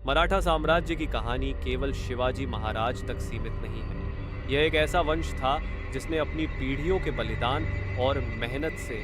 मराठा साम्राज्य की कहानी केवल शिवाजी महाराज तक सीमित नहीं है। यह एक ऐसा वंश था जिसने अपनी पीढ़ियों के बलिदान और मेहनत से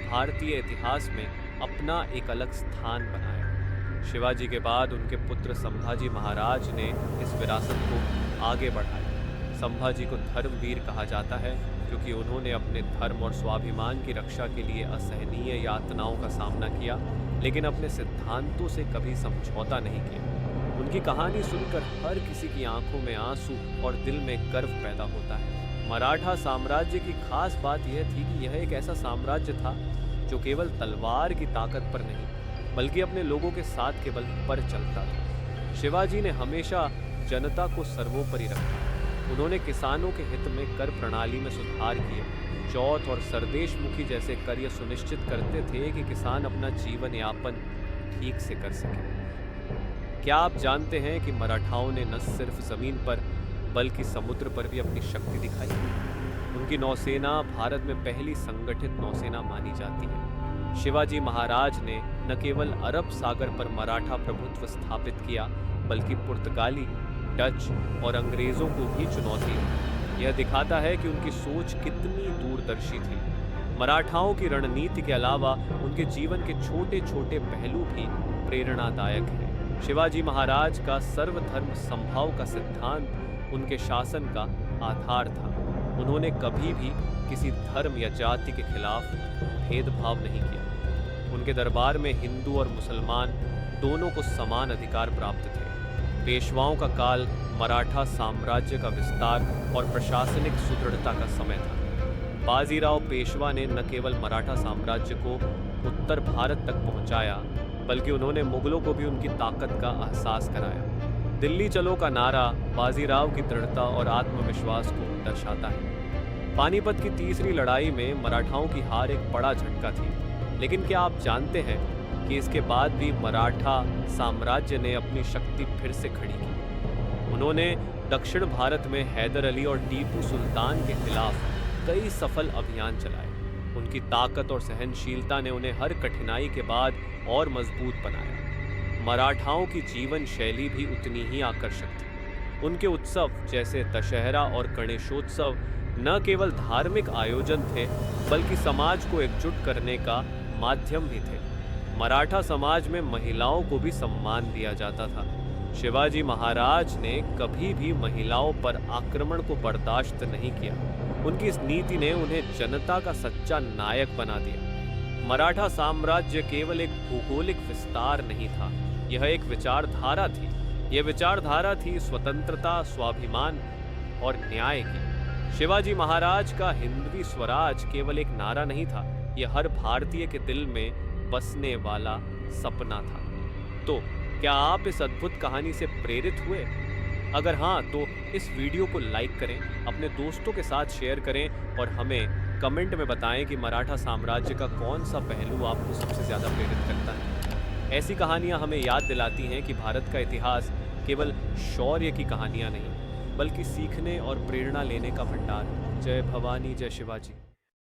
भारतीय इतिहास में अपना एक अलग स्थान बनाया। शिवाजी के बाद उनके पुत्र संभाजी महाराज ने इस विरासत को आगे बढ़ाया। संभाजी को धर्मवीर कहा जाता है क्योंकि उन्होंने अपने धर्म और स्वाभिमान की रक्षा के लिए असहनीय यातनाओं का सामना किया, लेकिन अपने सिद्धांतों से कभी समझौता नहीं किया। उनकी कहानी सुनकर हर किसी की आंखों में आंसू और दिल में गर्व पैदा होता है। मराठा साम्राज्य की खास बात यह थी कि यह एक ऐसा साम्राज्य था जो केवल तलवार की ताकत पर नहीं बल्कि अपने लोगों के साथ के बल पर चलता था। शिवाजी ने हमेशा जनता को सर्वोपरि रखा। उन्होंने किसानों के हित में कर प्रणाली में सुधार किए। चौथ और सरदेशमुखी जैसे कर यह सुनिश्चित करते थे कि किसान अपना जीवन यापन ठीक से कर सके। क्या आप जानते हैं कि मराठाओं ने न सिर्फ जमीन पर बल्कि समुद्र पर भी अपनी शक्ति दिखाई? उनकी नौसेना भारत में पहली संगठित नौसेना मानी जाती है। शिवाजी महाराज ने न केवल अरब सागर पर मराठा प्रभुत्व स्थापित किया बल्कि पुर्तगाली, डच और अंग्रेजों को भी चुनौती दी। यह दिखाता है कि उनकी सोच कितनी दूरदर्शी थी। मराठाओं की रणनीति के अलावा उनके जीवन के छोटे छोटे पहलू भी प्रेरणादायक हैं। शिवाजी महाराज का सर्वधर्म समभाव का सिद्धांत उनके शासन का आधार था। उन्होंने कभी भी किसी धर्म या जाति के खिलाफ भेदभाव नहीं किया। उनके दरबार में हिंदू और मुसलमान दोनों को समान अधिकार प्राप्त थे। पेशवाओं का काल मराठा साम्राज्य का विस्तार और प्रशासनिक सुदृढ़ता का समय था। बाजीराव पेशवा ने न केवल मराठा साम्राज्य को उत्तर भारत तक पहुंचाया बल्कि उन्होंने मुगलों को भी उनकी ताकत का एहसास कराया। दिल्ली चलो का नारा बाजीराव की दृढ़ता और आत्मविश्वास को दर्शाता है। पानीपत की तीसरी लड़ाई में मराठाओं की हार एक बड़ा झटका थी, लेकिन क्या आप जानते हैं कि इसके बाद भी मराठा साम्राज्य ने अपनी शक्ति फिर से खड़ी की। उन्होंने दक्षिण भारत में हैदर अली और टीपू सुल्तान के खिलाफ कई सफल अभियान चलाए। उनकी ताकत और सहनशीलता ने उन्हें हर कठिनाई के बाद और मजबूत बनाया। मराठाओं की जीवन शैली भी उतनी ही आकर्षक थी। उनके उत्सव जैसे दशहरा और गणेशोत्सव न केवल धार्मिक आयोजन थे बल्कि समाज को एकजुट करने का माध्यम भी थे। मराठा समाज में महिलाओं को भी सम्मान दिया जाता था। शिवाजी महाराज ने कभी भी महिलाओं पर आक्रमण को बर्दाश्त नहीं किया। उनकी इस नीति ने उन्हें जनता का सच्चा नायक बना दिया। मराठा साम्राज्य केवल एक भौगोलिक विस्तार नहीं था, यह एक विचारधारा थी। यह विचारधारा थी स्वतंत्रता, स्वाभिमान और न्याय की। शिवाजी महाराज का हिंदवी स्वराज केवल एक नारा नहीं था, यह हर भारतीय के दिल में बसने वाला सपना था। तो क्या आप इस अद्भुत कहानी से प्रेरित हुए? अगर हाँ, तो इस वीडियो को लाइक करें, अपने दोस्तों के साथ शेयर करें और हमें कमेंट में बताएं कि मराठा साम्राज्य का कौन सा पहलू आपको सबसे ज़्यादा प्रेरित करता है। ऐसी कहानियाँ हमें याद दिलाती हैं कि भारत का इतिहास केवल शौर्य की कहानियाँ नहीं बल्कि सीखने और प्रेरणा लेने का भंडार है। जय भवानी, जय शिवाजी।